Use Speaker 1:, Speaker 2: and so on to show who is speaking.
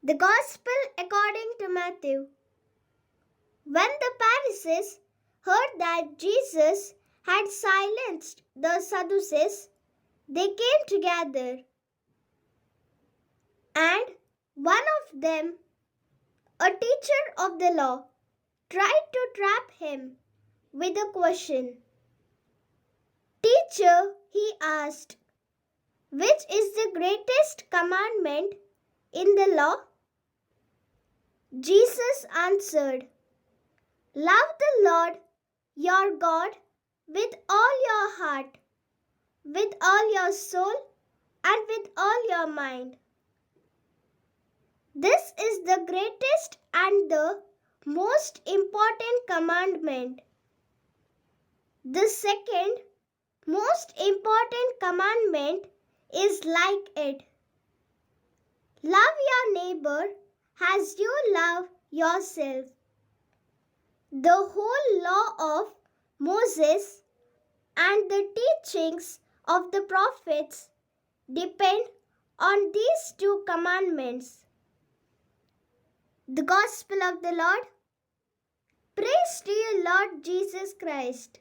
Speaker 1: The Gospel according to Matthew. When the Pharisees heard that Jesus had silenced the Sadducees, they came together. And one of them, a teacher of the law, tried to trap him with a question. "Teacher," he asked, "which is the greatest commandment in the law?" Jesus answered, "Love the Lord your God with all your heart, with all your soul, and with all your mind. This is the greatest and the most important commandment. The second most important commandment is like it. Love your neighbor as you love yourself. The whole law of Moses and the teachings of the prophets depend on these two commandments." The Gospel of the Lord. Praise to you, Lord Jesus Christ.